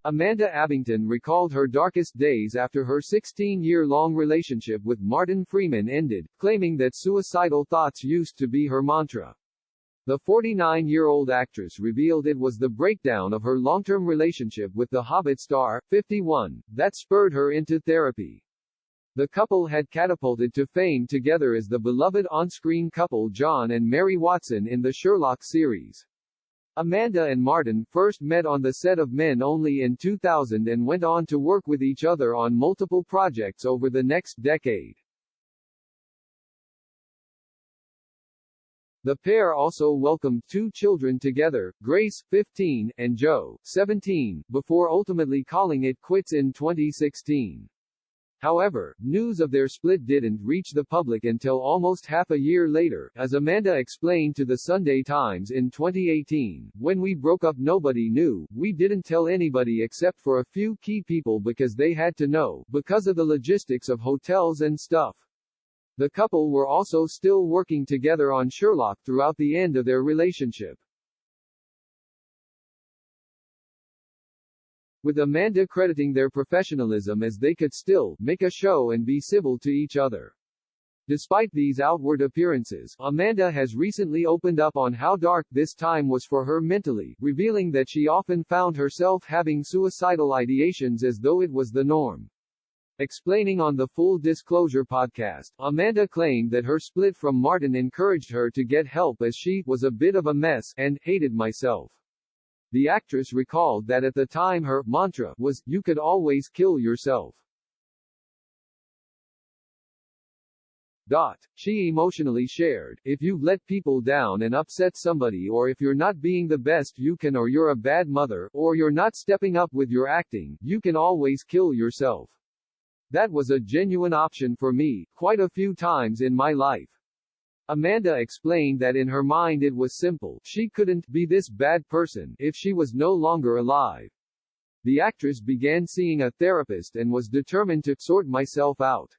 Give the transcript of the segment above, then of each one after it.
Amanda Abbington recalled her darkest days after her 16-year-long relationship with Martin Freeman ended, claiming that suicidal thoughts used to be her mantra. The 49-year-old actress revealed it was the breakdown of her long-term relationship with the Hobbit star, 51, that spurred her into therapy. The couple had catapulted to fame together as the beloved on-screen couple John and Mary Watson in the Sherlock series. Amanda and Martin first met on the set of Men Only in 2000 and went on to work with each other on multiple projects over the next decade. The pair also welcomed 2 children together, Grace, 15, and Joe, 17, before ultimately calling it quits in 2016. However, news of their split didn't reach the public until almost half a year later, as Amanda explained to the Sunday Times in 2018, "When we broke up nobody knew, we didn't tell anybody except for a few key people because they had to know, because of the logistics of hotels and stuff." The couple were also still working together on Sherlock throughout the end of their relationship, with Amanda crediting their professionalism as they could still make a show and be civil to each other. Despite these outward appearances, Amanda has recently opened up on how dark this time was for her mentally, revealing that she often found herself having suicidal ideations as though it was the norm. Explaining on the Full Disclosure podcast, Amanda claimed that her split from Martin encouraged her to get help as she was a bit of a mess and hated myself. The actress recalled that at the time her mantra was, "You could always kill yourself." She emotionally shared, "If you've let people down and upset somebody, or if you're not being the best you can, or you're a bad mother, or you're not stepping up with your acting, you can always kill yourself. That was a genuine option for me, quite a few times in my life." Amanda explained that in her mind it was simple, she couldn't be this bad person if she was no longer alive. The actress began seeing a therapist and was determined to sort myself out.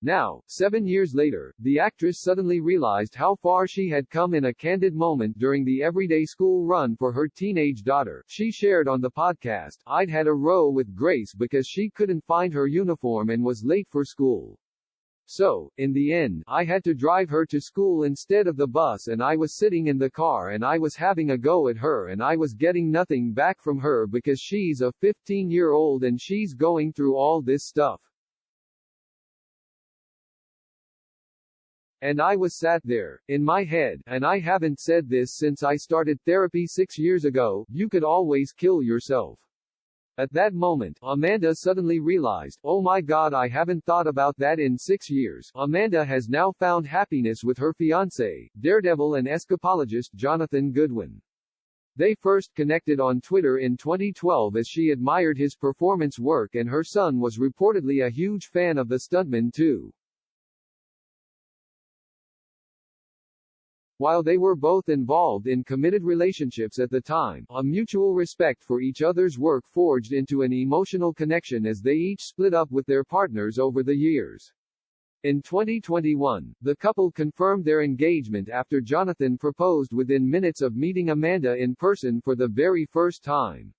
Now, 7 years later, the actress suddenly realized how far she had come in a candid moment during the everyday school run for her teenage daughter. She shared on the podcast, "I'd had a row with Grace because she couldn't find her uniform and was late for school. So, in the end, I had to drive her to school instead of the bus, and I was sitting in the car and I was having a go at her and I was getting nothing back from her because she's a 15-year-old and she's going through all this stuff. And I was sat there, in my head, and I haven't said this since I started therapy 6 years ago, you could always kill yourself." At that moment, Amanda suddenly realized, "Oh my God, I haven't thought about that in 6 years." Amanda has now found happiness with her fiancé, daredevil and escapologist Jonathan Goodwin. They first connected on Twitter in 2012 as she admired his performance work, and her son was reportedly a huge fan of the stuntman too. While they were both involved in committed relationships at the time, a mutual respect for each other's work forged into an emotional connection as they each split up with their partners over the years. In 2021, the couple confirmed their engagement after Jonathan proposed within minutes of meeting Amanda in person for the very first time.